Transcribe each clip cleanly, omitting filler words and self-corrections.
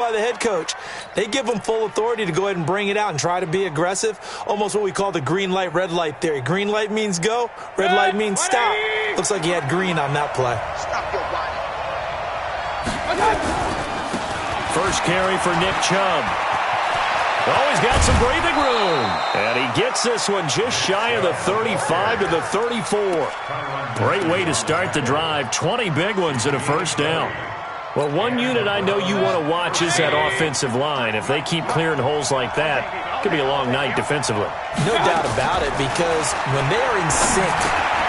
by the head coach. They give them full authority to go ahead and bring it out and try to be aggressive, almost what we call the green light, red light theory. Green light means go, red light means stop. Looks like he had green on that play. First carry for Nick Chubb. Oh, he's got some breathing room. And he gets this one just shy of the 35 to the 34. Great way to start the drive. 20 big ones and a first down. Well, one unit I know you want to watch is that offensive line. If they keep clearing holes like that, it could be a long night defensively. No doubt about it, because when they are in sync,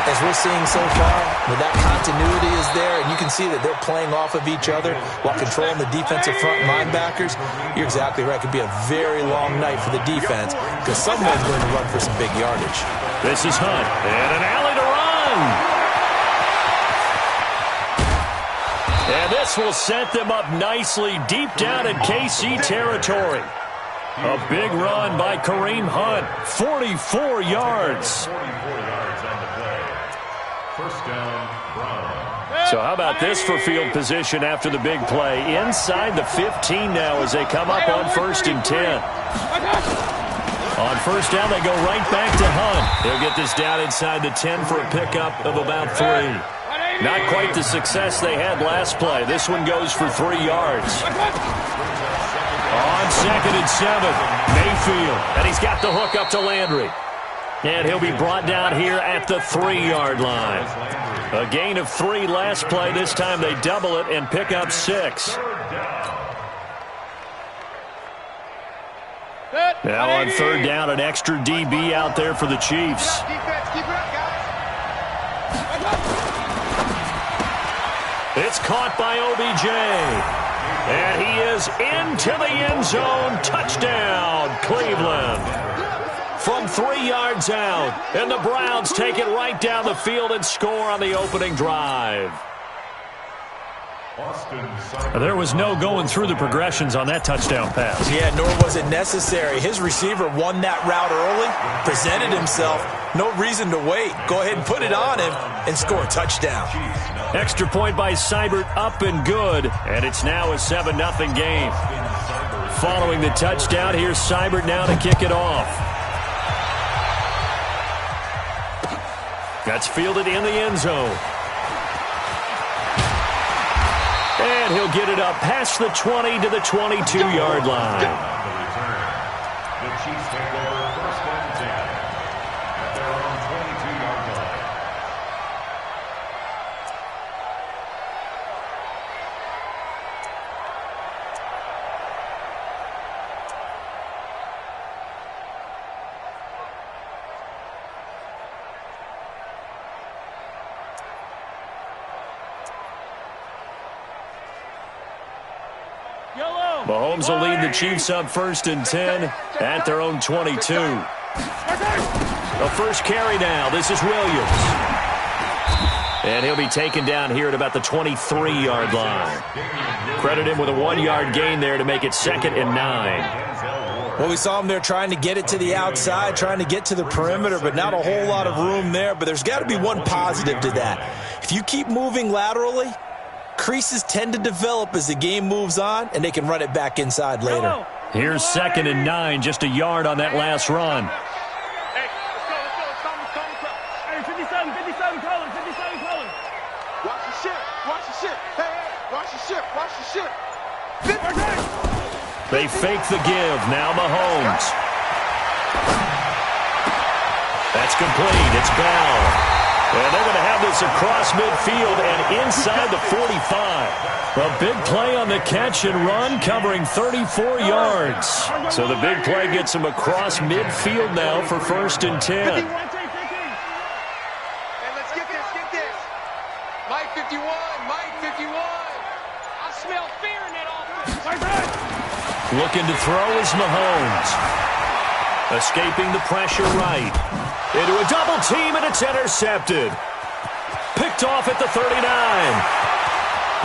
as we're seeing so far, when that continuity is there, and you can see that they're playing off of each other while controlling the defensive front linebackers, you're exactly right. It could be a very long night for the defense because someone's going to run for some big yardage. This is Hunt, and an alley to run. And this will set them up nicely deep down in KC territory. A big run by Kareem Hunt, 44 yards. So how about this for field position after the big play? Inside the 15 now as they come up on 1st and 10. On first down, they go right back to Hunt. They'll get this down inside the 10 for a pickup of about 3. Not quite the success they had last play. This one goes for 3 yards. On 2nd and 7, Mayfield. And he's got the hook up to Landry. And he'll be brought down here at the 3-yard line. A gain of 3 last play. This time they double it and pick up 6. Now on 3rd down, an extra DB out there for the Chiefs. It's caught by OBJ. And he is into the end zone. Touchdown, Cleveland. From 3 yards out. And the Browns take it right down the field and score on the opening drive. There was no going through the progressions on that touchdown pass. Yeah, nor was it necessary. His receiver won that route early, presented himself. No reason to wait. Go ahead and put it on him and score a touchdown. Extra point by Seibert, up and good. And it's now a 7-0 game. Following the touchdown, here's Seibert now to kick it off. That's fielded in the end zone. And he'll get it up past the 20 to the 22-yard line. The Chiefs take over 1st and 10 at their own 22-yard line. Mahomes will lead the Chiefs up 1st and 10 at their own 22. The first carry now. This is Williams. And he'll be taken down here at about the 23-yard line. Credit him with a 1-yard gain there to make it 2nd and 9. Well, we saw him there trying to get it to the outside, trying to get to the perimeter, but not a whole lot of room there. But there's got to be one positive to that. If you keep moving laterally, creases tend to develop as the game moves on, and they can run it back inside later. Here's 2nd and 9, just a yard on that last run. Hey, let's go. Hey, 57 colors. Watch the ship. Hey, watch the ship. They fake the give. Now Mahomes. That's complete. It's Bell. And they're going to have this across midfield and inside the 45. A big play on the catch and run, covering 34 yards. So the big play gets them across midfield now for 1st and 10. Hey, let's get this. Mike 51. I smell fear in that offense. Looking to throw is Mahomes. Escaping the pressure right. Into a double team, and it's intercepted. Picked off at the 39.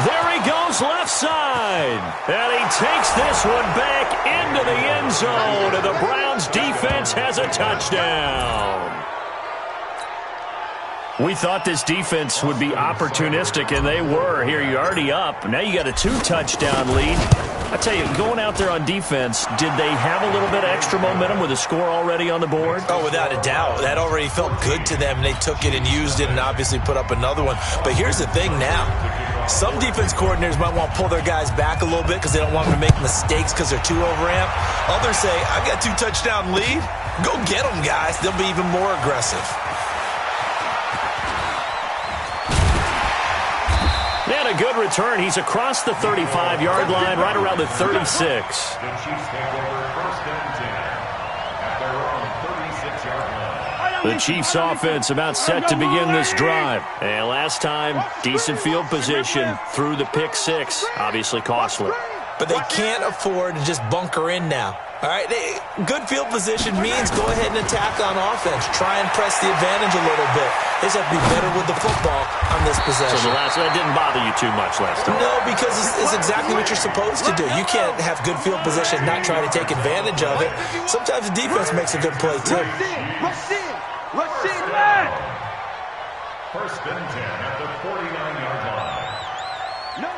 There he goes left side. And he takes this one back into the end zone. And the Browns defense has a touchdown. We thought this defense would be opportunistic, and they were. Here, you're already up. Now you got a 2-touchdown lead. I tell you, going out there on defense, did they have a little bit of extra momentum with a score already on the board? Oh, without a doubt. That already felt good to them. They took it and used it and obviously put up another one. But here's the thing now. Some defense coordinators might want to pull their guys back a little bit because they don't want them to make mistakes because they're too overamped. Others say, I've got 2-touchdown lead. Go get them, guys. They'll be even more aggressive. And a good return. He's across the 35-yard line, right around the 36. The Chiefs take over first and 10 at their own 36-yard line. The Chiefs offense about set to begin this drive. And last time, decent field position through the pick six. Obviously costly. But they can't afford to just bunker in now. All right, good field position means go ahead and attack on offense. Try and press the advantage a little bit. They just have to be better with the football on this possession. So that didn't bother you too much last time? No, because it's exactly what you're supposed to do. You can't have good field position and not try to take advantage of it. Sometimes the defense makes a good play, too. Rush in, man! First and 10 at the 49-yard line. No.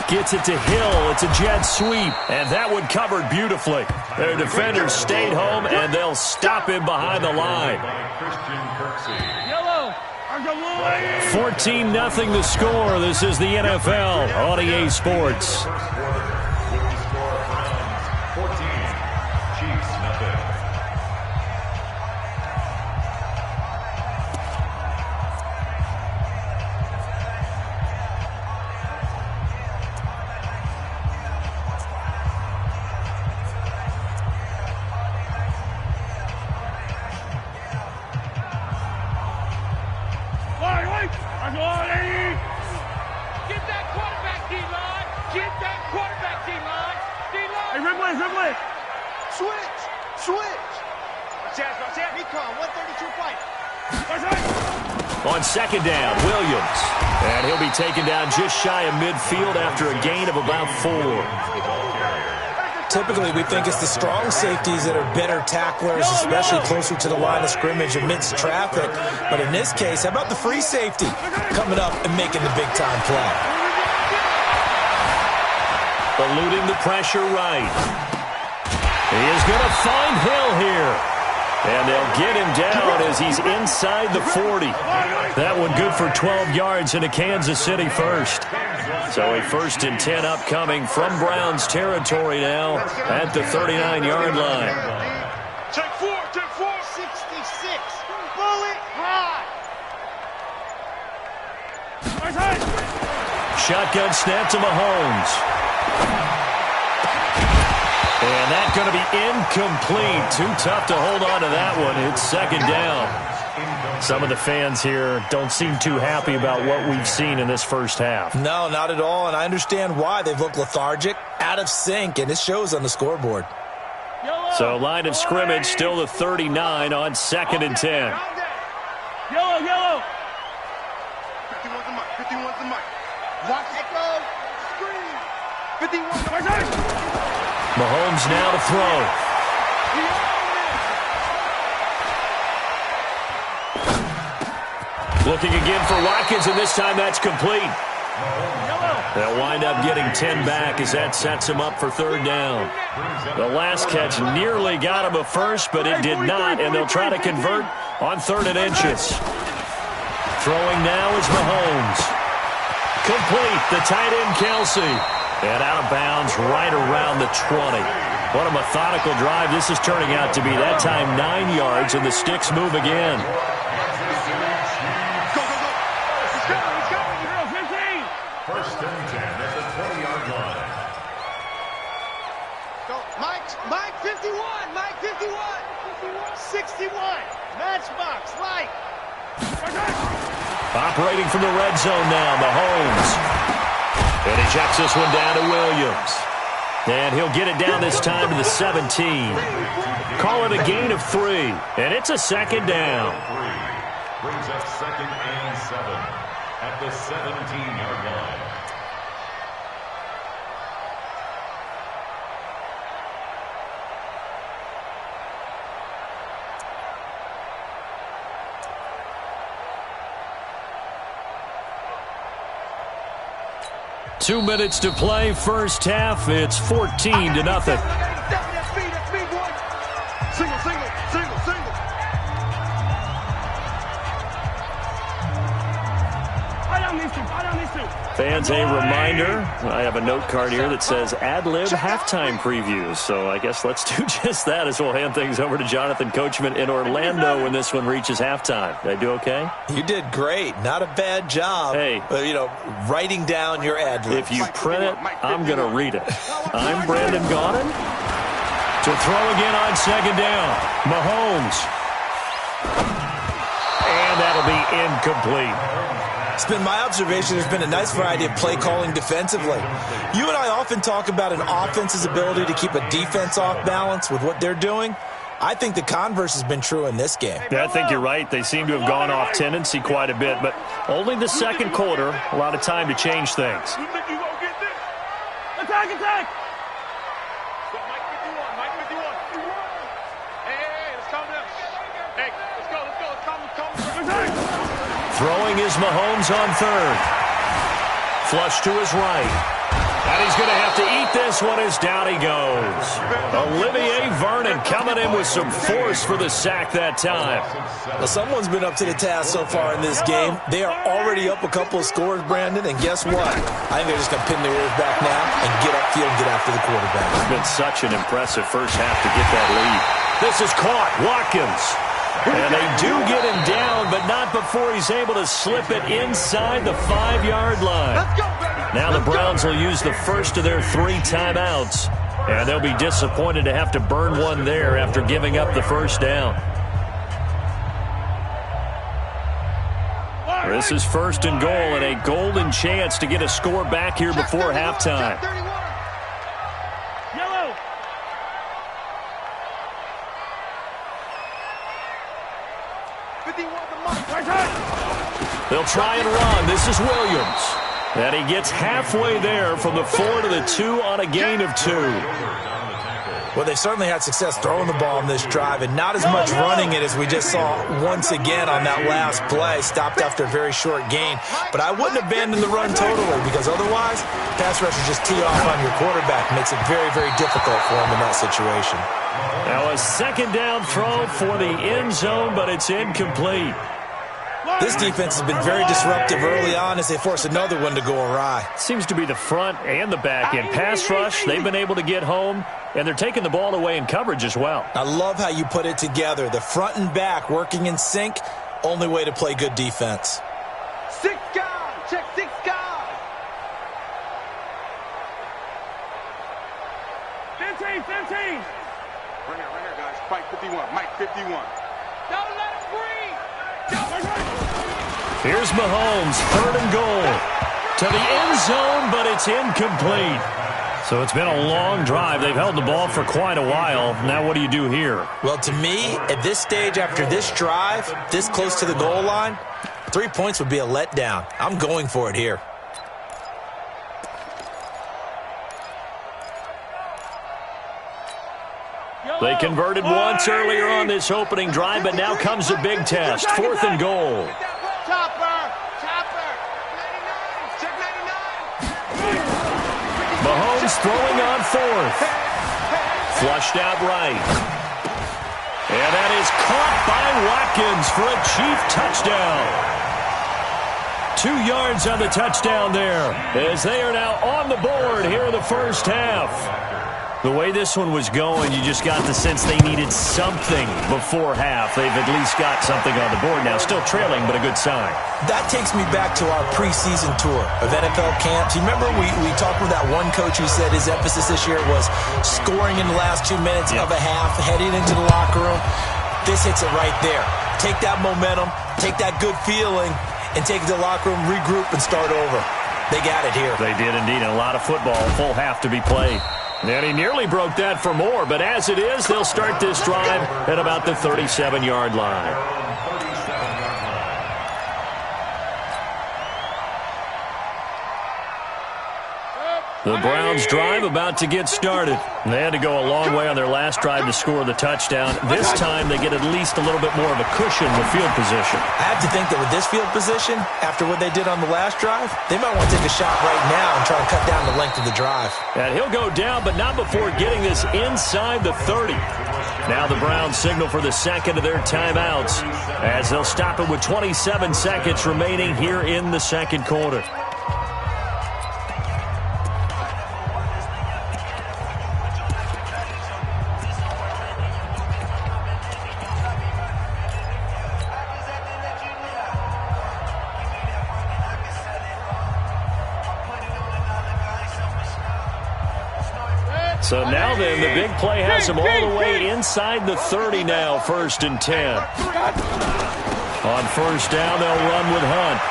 Gets it to Hill. It's a jet sweep, and that one covered beautifully. Their defenders stayed home, and they'll stop him behind the line. Yellow! 14-0 the score. This is the NFL on EA Sports. With the score, Browns 14, Chiefs nothing. Get that quarterback, D-line. Get that quarterback, D-line. D-line. Hey, Ripley. Switch. Watch out. Recon, 132 fight. On second down, Williams. And he'll be taken down just shy of midfield after a gain of about 4. Typically, we think it's the strong safeties that are better tacklers, especially closer to the line of scrimmage amidst traffic. But in this case, how about the free safety coming up and making the big-time play? Eluding the pressure right. He is going to find Hill here. And they'll get him down as he's inside the 40. That one good for 12 yards into Kansas City first. So a first and 10 upcoming from Browns territory now at the 39-yard line. Take four. 66. Bullet high. Shotgun snap to Mahomes. And that's going to be incomplete. Too tough to hold on to that one. It's second down. Some of the fans here don't seem too happy about what we've seen in this first half. No, not at all, and I understand why. They've looked lethargic, out of sync, and it shows on the scoreboard. So line of scrimmage still the 39 on second and 10. Yellow. 51's the mark. Watch echo. Screen. 51. Mahomes now to throw. Looking again for Watkins, and this time that's complete. They'll wind up getting 10 back as that sets him up for third down. The last catch nearly got him a first, but it did not, and they'll try to convert on third and inches. Throwing now is Mahomes. Complete, the tight end Kelsey. And out of bounds right around the 20. What a methodical drive this is turning out to be. That time 9 yards, and the sticks move again. First and 10 at the 20-yard line. Go, Mike 51. 61. Matchbox, light. Operating from the red zone now, Mahomes. And he checks this one down to Williams. And he'll get it down this time to the 17. Call it a gain of 3. And it's a second down. Brings up second and 7 at the 17-yard line. 2 minutes to play, first half. It's 14-0. That's me, boy. Single. Fans, a reminder, I have a note card here that says ad-lib halftime previews. So I guess let's do just that as we'll hand things over to Jonathan Coachman in Orlando when this one reaches halftime. Did I do okay? You did great. Not a bad job. Hey. Writing down your ad-lib. If you print it, I'm going to read it. I'm Brandon Gaudin. To throw again on second down. Mahomes. And that'll be incomplete. It's been my observation there's been a nice variety of play calling defensively. You and I often talk about an offense's ability to keep a defense off balance with what they're doing. I think the converse has been true in this game. Yeah, I think you're right. They seem to have gone off tendency quite a bit, but only the second quarter, a lot of time to change things. You think you gonna get this? Attack! Mike 51. Hey, let's calm down. Hey, let's go. Calm. Throwing is Mahomes on third. Flush to his right. And he's going to have to eat this one as down he goes. Olivier Vernon coming in with some force for the sack that time. Well, someone's been up to the task so far in this game. They are already up a couple of scores, Brandon, and guess what? I think they're just going to pin their ears back now and get upfield and get after the quarterback. It's been such an impressive first half to get that lead. This is caught. Watkins. And they do get him down, but not before he's able to slip it inside the 5-yard line. Now the Browns will use the first of their 3 timeouts, and they'll be disappointed to have to burn one there after giving up the first down. This is first and goal, and a golden chance to get a score back here before halftime. They'll try and run. This is Williams. And he gets halfway there from the 4 to the 2 on a gain of 2. Well, they certainly had success throwing the ball in this drive and not as much running it as we just saw once again on that last play. Stopped after a very short gain. But I wouldn't abandon the run totally because otherwise, pass rushers just tee off on your quarterback. Makes it very, very difficult for him in that situation. Now a second down throw for the end zone, but it's incomplete. This defense has been very disruptive early on as they force another one to go awry. Seems to be the front and the back end. Pass rush, they've been able to get home, and they're taking the ball away in coverage as well. I love how you put it together. The front and back working in sync, only way to play good defense. 6 guys, check 6 guys. 15. Right here, guys. Mike 51. Don't let him breathe. Here's Mahomes, third and goal. To the end zone, but it's incomplete. So it's been a long drive. They've held the ball for quite a while. Now what do you do here? Well, to me, at this stage after this drive, this close to the goal line, 3 points would be a letdown. I'm going for it here. They converted once earlier on this opening drive, but now comes a big test. 4th and goal. Chopper. Check 99. Mahomes throwing on 4th. Flushed out right. And that is caught by Watkins for a Chief touchdown. 2 yards on the touchdown there, as they are now on the board here in the first half. The way this one was going, you just got the sense they needed something before half. They've at least got something on the board now. Still trailing, but a good sign. That takes me back to our preseason tour of NFL camps. You remember we talked with that one coach who said his emphasis this year was scoring in the last 2 minutes of a half, heading into the locker room. This hits it right there. Take that momentum, take that good feeling, and take it to the locker room, regroup, and start over. They got it here. They did indeed. A lot of football, full half to be played. And he nearly broke that for more, but as it is, they'll start this drive at about the 37-yard line. The Browns drive about to get started. They had to go a long way on their last drive to score the touchdown. This time they get at least a little bit more of a cushion with field position. I have to think that with this field position, after what they did on the last drive, they might want to take a shot right now and try to cut down the length of the drive. And he'll go down, but not before getting this inside the 30. Now the Browns signal for the second of their timeouts as they'll stop it with 27 seconds remaining here in the second quarter. So now then, the big play has him all the way inside the 30 now, 1st and 10. On first down, they'll run with Hunt.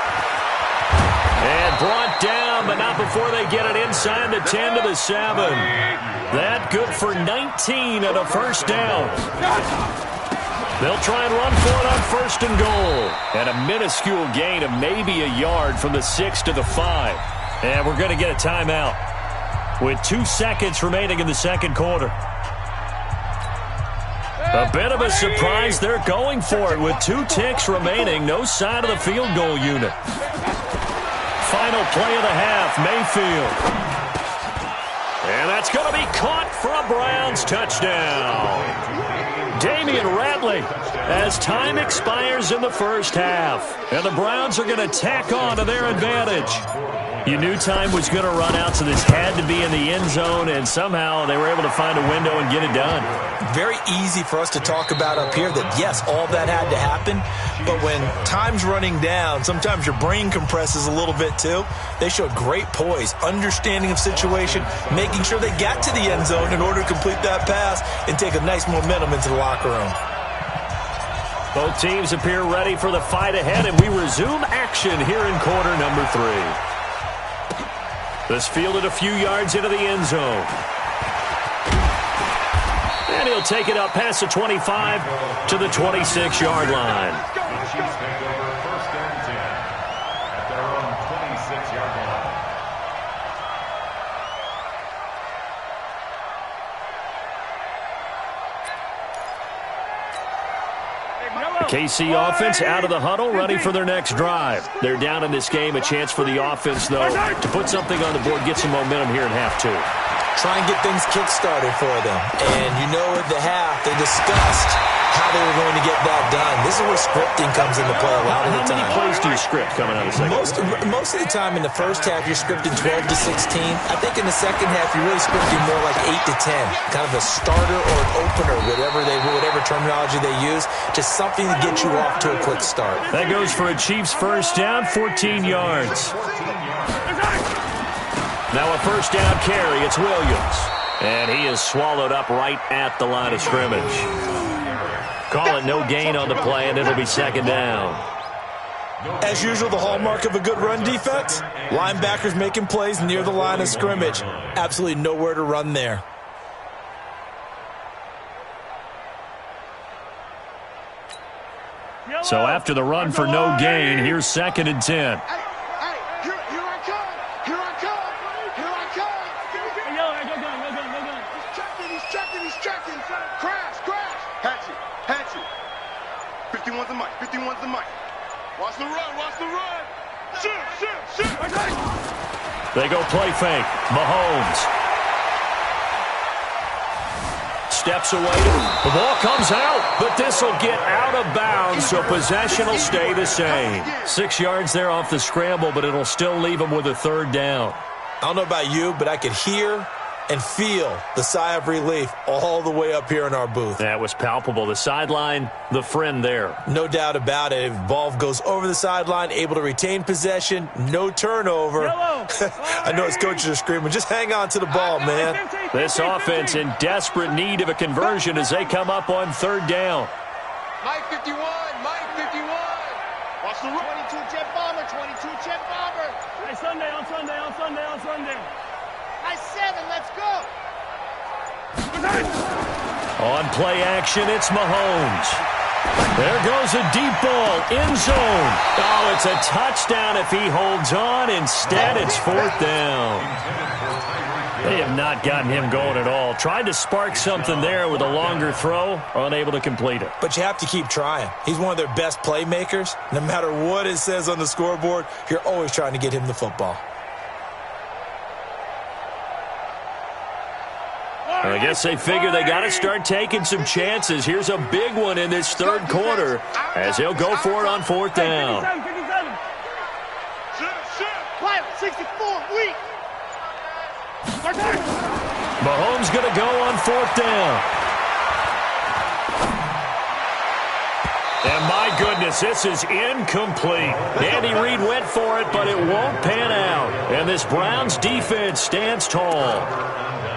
And brought down, but not before they get it inside the 10 to the 7. That good for 19 and a first down. They'll try and run for it on 1st and goal. And a minuscule gain of maybe a yard from the 6 to the 5. And we're going to get a timeout with 2 seconds remaining in the second quarter. A bit of a surprise. They're going for it with 2 ticks remaining. No sign of the field goal unit. Final play of the half, Mayfield. And that's going to be caught for a Browns touchdown. Damian Ratley as time expires in the first half. And the Browns are going to tack on to their advantage. You knew time was going to run out, so this had to be in the end zone, and somehow they were able to find a window and get it done. Very easy for us to talk about up here that, yes, all that had to happen, but when time's running down, sometimes your brain compresses a little bit too. They showed great poise, understanding of situation, making sure they got to the end zone in order to complete that pass and take a nice momentum into the locker room. Both teams appear ready for the fight ahead, and we resume action here in quarter number 3. This fielded a few yards into the end zone. And he'll take it up past the 25 to the 26-yard line. The Chiefs take over 1st and 10 at their own 26-yard line. KC offense out of the huddle, ready for their next drive. They're down in this game. A chance for the offense, though, to put something on the board, get some momentum here in half 2. Try and get things kick-started for them. And you know at the half, they discussed how they were going to get that done. This is where scripting comes into play a lot of the time. How many plays do you script coming out of the second? Most of the time in the first half, you're scripting 12 to 16. I think in the second half, you're really scripting more like 8 to 10. Kind of a starter or an opener, whatever terminology they use. Just something to get you off to a quick start. That goes for a Chiefs first down, 14 yards. Now a first down carry, it's Williams. And he is swallowed up right at the line of scrimmage. Call it no gain on the play, and it'll be second down. As usual, the hallmark of a good run defense, linebackers making plays near the line of scrimmage. Absolutely nowhere to run there. So after the run for no gain, here's 2nd and 10. Watch the run. Shoot. They go play fake. Mahomes steps away. The ball comes out, but this will get out of bounds, so possession will stay the same. 6 yards there off the scramble, but it'll still leave them with a 3rd down. I don't know about you, but I could hear and feel the sigh of relief all the way up here in our booth. That was palpable. The sideline, the friend there. No doubt about it. If ball goes over the sideline, able to retain possession, no turnover. I know his coaches are screaming, just hang on to the ball, man. This offense in desperate need of a conversion as they come up on 3rd down. Mike 51. Watch the run. 22 jet bomber. Hey, Sunday. High 7, let's go. On play action, it's Mahomes. There goes a deep ball, end zone. Oh, it's a touchdown if he holds on. Instead, it's 4th down. They have not gotten him going at all. Tried to spark something there with a longer throw, unable to complete it. But you have to keep trying. He's one of their best playmakers. No matter what it says on the scoreboard, you're always trying to get him the football. I guess they figure they got to start taking some chances. Here's a big one in this third quarter as he'll go for it on fourth down. 64, weak. Mahomes going to go on fourth down. And my goodness, this is incomplete. Andy Reid went for it, but it won't pan out. And this Browns defense stands tall.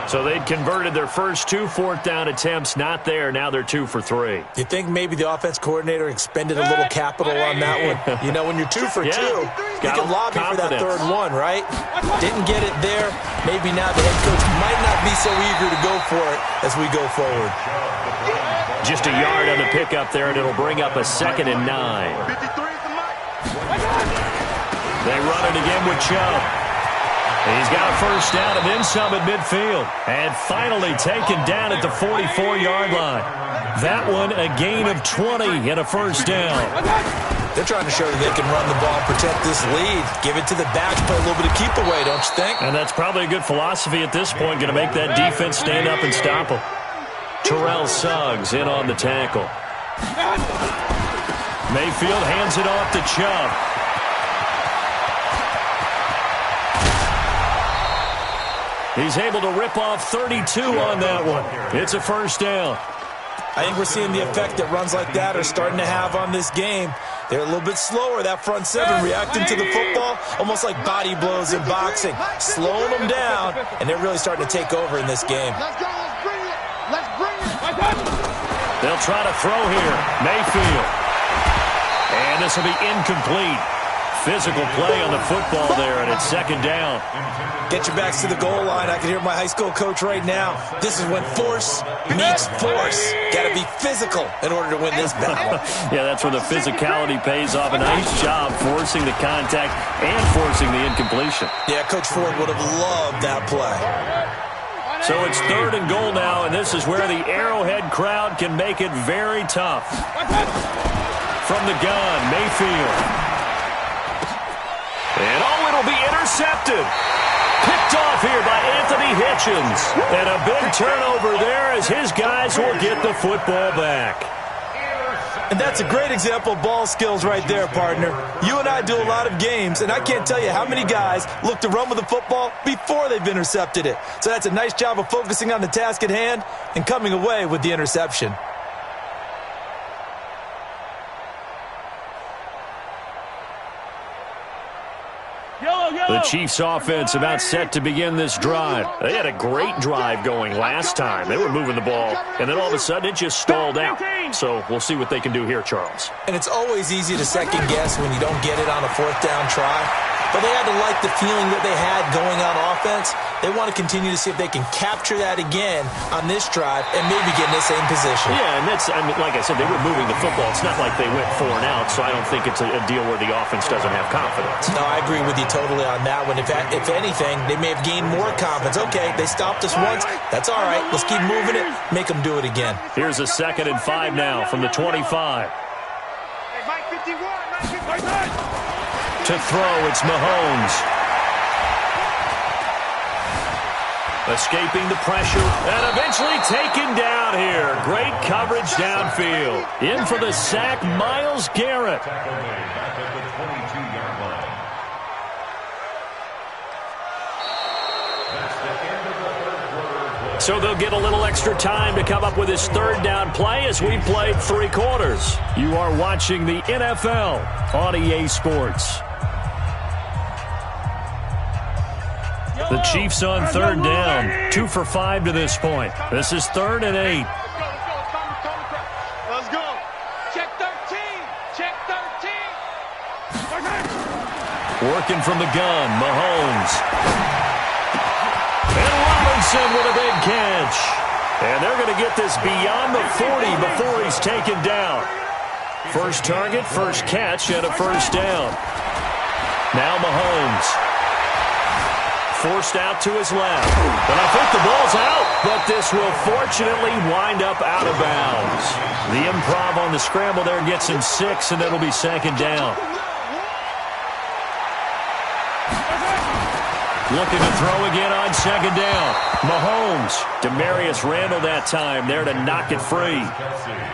So they'd converted their first 2 fourth-down attempts. Not there. Now they're 2 for 3. You think maybe the offense coordinator expended a little capital on that one? You know, when you're 2 for 2, you can lobby for that third one, right? Didn't get it there. Maybe now the head coach might not be so eager to go for it as we go forward. Just a yard on the pickup there, and it'll bring up a 2nd and 9. They run it again with Chubb. He's got a first down and then some at midfield. And finally taken down at the 44-yard line. That one a gain of 20 and a first down. They're trying to show that they can run the ball, protect this lead, give it to the backs, put a little bit of keep away, don't you think? And that's probably a good philosophy at this point, going to make that defense stand up and stop them. Terrell Suggs in on the tackle. Mayfield hands it off to Chubb. He's able to rip off 32 on that one. It's a first down. I think we're seeing the effect that runs like that are starting to have on this game. They're a little bit slower, that front seven, reacting to the football, almost like body blows in boxing, slowing them down, and they're really starting to take over in this game. Let's go, let's bring it. Let's bring it. They'll try to throw here. Mayfield. And this will be incomplete. Physical play on the football there, and it's second down. Get your backs to the goal line. I can hear my high school coach right now. This is when force meets force. Got to be physical in order to win this battle. Yeah, that's where the physicality pays off. A nice job forcing the contact and forcing the incompletion. Yeah, Coach Ford would have loved that play. So it's 3rd and goal now, and this is where the Arrowhead crowd can make it very tough. From the gun, Mayfield. And it'll be intercepted. Picked off here by Anthony Hitchens. And a big turnover there as his guys will get the football back. And that's a great example of ball skills right there, partner. You and I do a lot of games, and I can't tell you how many guys look to run with the football before they've intercepted it. So that's a nice job of focusing on the task at hand and coming away with the interception. The Chiefs offense about set to begin this drive. They had a great drive going last time. They were moving the ball, and then all of a sudden it just stalled out. So we'll see what they can do here, Charles. And it's always easy to second guess when you don't get it on a 4th down try. But they had to like the feeling that they had going on offense. They want to continue to see if they can capture that again on this drive and maybe get in the same position. Yeah, and that's, I mean, like I said, they were moving the football. It's not like they went 4 and out, so I don't think it's a deal where the offense doesn't have confidence. No, I agree with you totally on that one. If anything, they may have gained more confidence. Okay, they stopped us once. That's all right. Let's keep moving it. Make them do it again. Here's a 2nd and 5 now from the 25. Hey, Mike 51, Mike 51. To throw, it's Mahomes. Escaping the pressure and eventually taken down here. Great coverage downfield. In for the sack, Myles Garrett. So they'll get a little extra time to come up with his 3rd down play as we played 3 quarters. You are watching the NFL on EA Sports. The Chiefs on 3rd down. 2 for 5 to this point. This is 3rd and 8. Let's go. Check 13. Check 13. Working from the gun, Mahomes. And Robinson with a big catch. And they're going to get this beyond the 40 before he's taken down. First target, first catch, and a first down. Now Mahomes. forced out to his left. And I think the ball's out, but this will fortunately wind up out of bounds. The improv on the scramble there gets him 6, and it'll be second down. Looking to throw again on second down. Mahomes. Demarius Randall that time there to knock it free.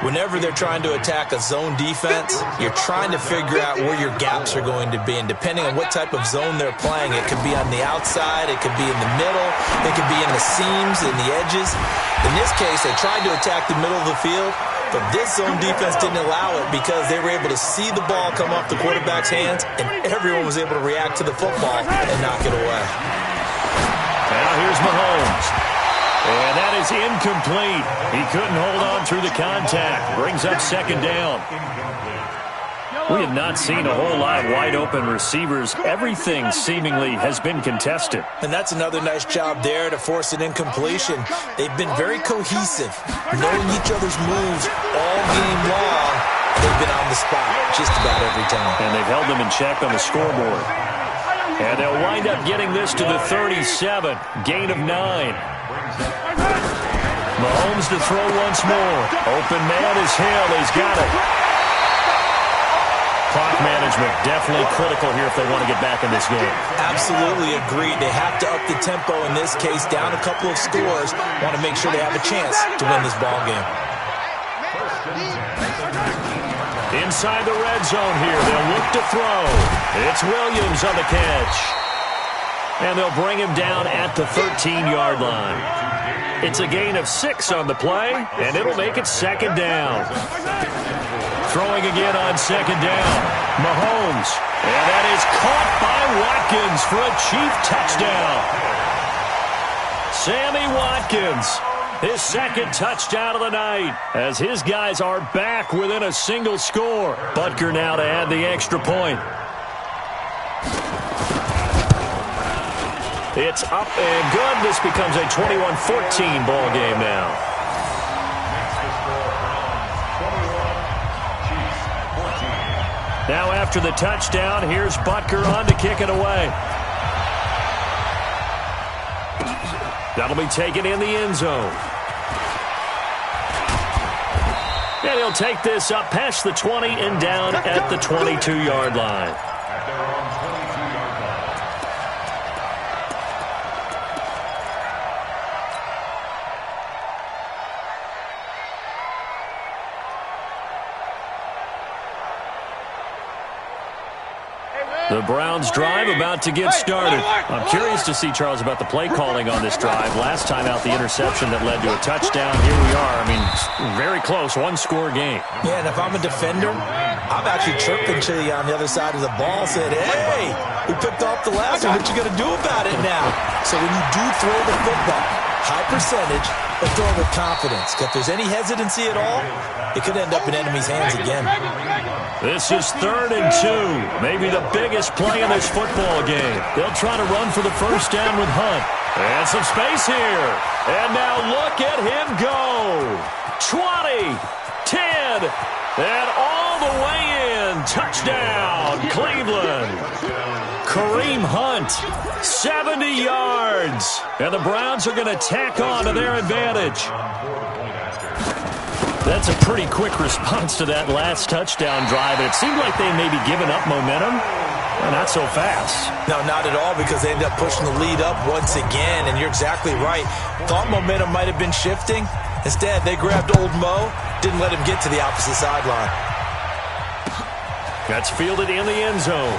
Whenever they're trying to attack a zone defense, you're trying to figure out where your gaps are going to be. And depending on what type of zone they're playing, it could be on the outside, it could be in the middle, it could be in the seams, in the edges. In this case, they tried to attack the middle of the field, but this zone defense didn't allow it because they were able to see the ball come off the quarterback's hands, and everyone was able to react to the football and knock it away. Now here's Mahomes. And that is incomplete. He couldn't hold on through the contact. Brings up second down. We have not seen a whole lot of wide-open receivers. Everything seemingly has been contested. And that's another nice job there to force an incompletion. They've been very cohesive, knowing each other's moves all game long. They've been on the spot just about every time. And they've held them in check on the scoreboard. And they'll wind up getting this to the 37. Gain of 9. Mahomes to throw once more. Open man is Hill. He's got it. Clock management definitely critical here if they want to get back in this game. Absolutely agreed. They have to up the tempo in this case, down a couple of scores. Want to make sure they have a chance to win this ball game. Inside the red zone here, they'll look to throw. It's Williams on the catch. And they'll bring him down at the 13-yard line. It's a gain of 6 on the play, and it'll make it second down. Throwing again on second down. Mahomes. And that is caught by Watkins for a Chief touchdown. Sammy Watkins. His second touchdown of the night as his guys are back within a single score. Butker now to add the extra point. It's up and good. This becomes a 21-14 ball game now. Now after the touchdown, here's Butker on to kick it away. That'll be taken in the end zone. And he'll take this up past the 20 and down at the 22-yard line. The Browns drive about to get started. I'm curious to see, Charles, about the play calling on this drive. Last time out, the interception that led to a touchdown. Here we are. I mean, very close, one-score game. Yeah, and if I'm a defender, I'm actually chirping to you on the other side of the ball, saying, hey, we picked off the last one. What you going to do about it now? So when you do throw the football, high percentage, but throw it with confidence. If there's any hesitancy at all, it could end up in enemy's hands again. This is 3rd and 2. Maybe the biggest play in this football game. They'll try to run for the first down with Hunt. And some space here. And now look at him go. 20, 10, and all the way in. Touchdown, Cleveland. Kareem Hunt, 70 yards. And the Browns are going to tack on to their advantage. That's a pretty quick response to that last touchdown drive. And it seemed like they may be giving up momentum. Well, not so fast. No, not at all, because they ended up pushing the lead up once again. And you're exactly right. Thought momentum might have been shifting. Instead, they grabbed old Mo, didn't let him get to the opposite sideline. That's fielded in the end zone.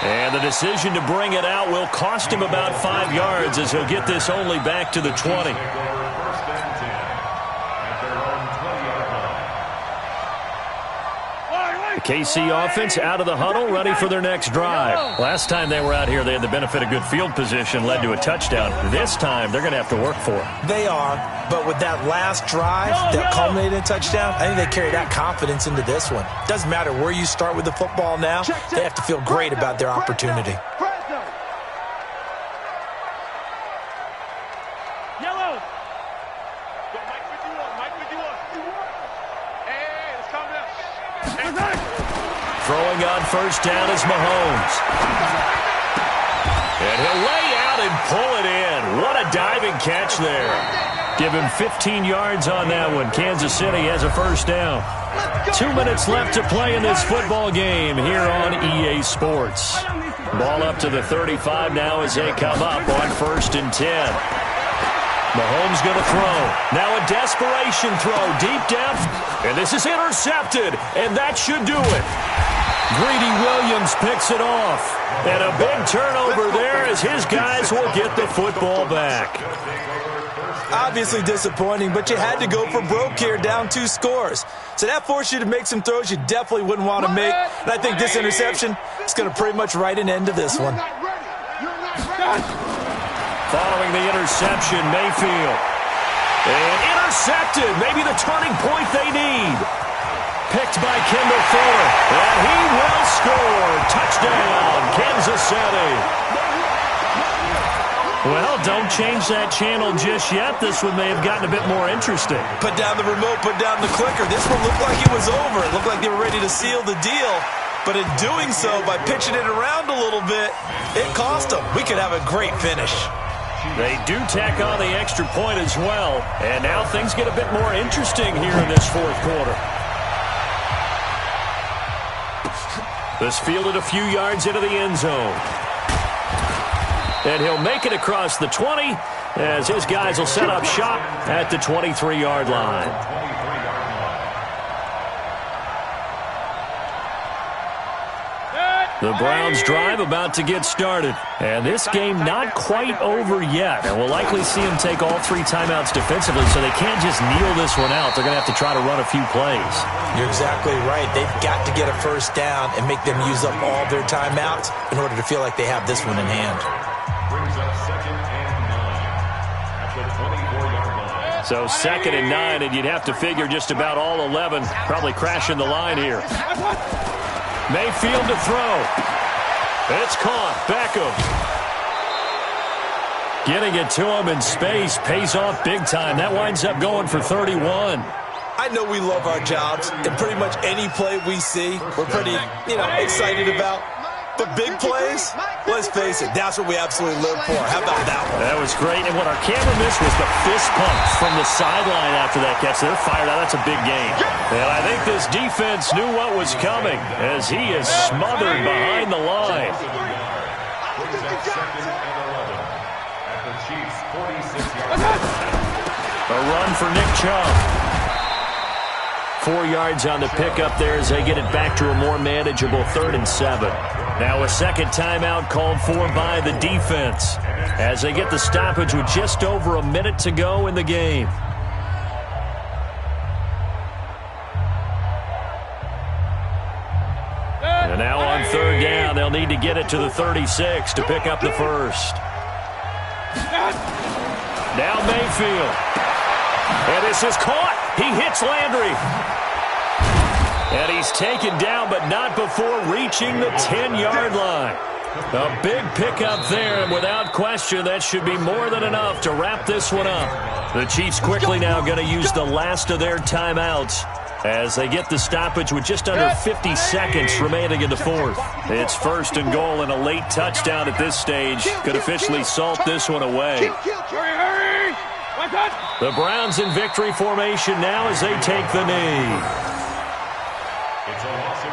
And the decision to bring it out will cost him about 5 yards as he'll get this only back to the 20. KC offense out of the huddle, ready for their next drive. Last time they were out here, they had the benefit of good field position, led to a touchdown. This time, they're going to have to work for it. They are, but with that last drive that culminated in a touchdown, I think they carry that confidence into this one. Doesn't matter where you start with the football now, they have to feel great about their opportunity. Yellow. Mike 51, Mike 51. Hey, let's calm down. Throwing on first down is Mahomes. pull it in. What a diving catch there. Give him 15 yards on that one. Kansas City has a first down. 2 minutes left to play in this football game here on EA Sports. Ball up to the 35 now as they come up on 1st and 10. Mahomes going to throw. Now a desperation throw deep down. And this is intercepted. And that should do it. Greedy Williams picks it off. And a big turnover there as his guys will get the football back. Obviously disappointing, but you had to go for broke here, down 2 scores. So that forced you to make some throws you definitely wouldn't want to make. And I think this interception is going to pretty much write an end to this one. Following the interception, Mayfield. And intercepted. Maybe the turning point they need. Picked by Kendall Fuller. And he will score. Touchdown, Kansas City. Well, don't change that channel just yet. This one may have gotten a bit more interesting. Put down the remote, put down the clicker. This one looked like it was over. It looked like they were ready to seal the deal. But in doing so, by pitching it around a little bit, it cost them. We could have a great finish. They do tack on the extra point as well. And now things get a bit more interesting here in this 4th quarter. This fielded a few yards into the end zone. And he'll make it across the 20 as his guys will set up shop at the 23-yard line. The Browns drive about to get started. And this game not quite over yet. And we'll likely see them take all 3 timeouts defensively, so they can't just kneel this one out. They're going to have to try to run a few plays. You're exactly right. They've got to get a first down and make them use up all their timeouts in order to feel like they have this one in hand. Brings up 2nd and 9 at the 24-yard line. So 2nd and 9, and you'd have to figure just about all 11 probably crashing the line here. Mayfield to throw. It's caught. Beckham. Getting it to him in space pays off big time. That winds up going for 31. I know we love our jobs, and pretty much any play we see, we're pretty, excited about. The big plays, let's face it, that's what we absolutely live for. How about that one? That was great, and what our camera missed was the fist pumps from the sideline after that catch. They're fired out. That's a big game. And I think this defense knew what was coming as he is smothered behind the line. Brings up 2nd and 11 at the Chiefs' 46-yard line. A run for Nick Chubb. 4 yards on the pickup there as they get it back to a more manageable 3rd and 7. Now a second timeout called for by the defense as they get the stoppage with just over a minute to go in the game. And now on 3rd down, they'll need to get it to the 36 to pick up the first. Now Mayfield. And this is caught. He hits Landry. And he's taken down, but not before reaching the 10-yard line. A big pickup there, and without question, that should be more than enough to wrap this one up. The Chiefs quickly now going to use the last of their timeouts as they get the stoppage with just under 50 seconds remaining in the 4th. It's 1st and goal, and a late touchdown at this stage could officially salt this one away. The Browns in victory formation now as they take the knee. It's a loss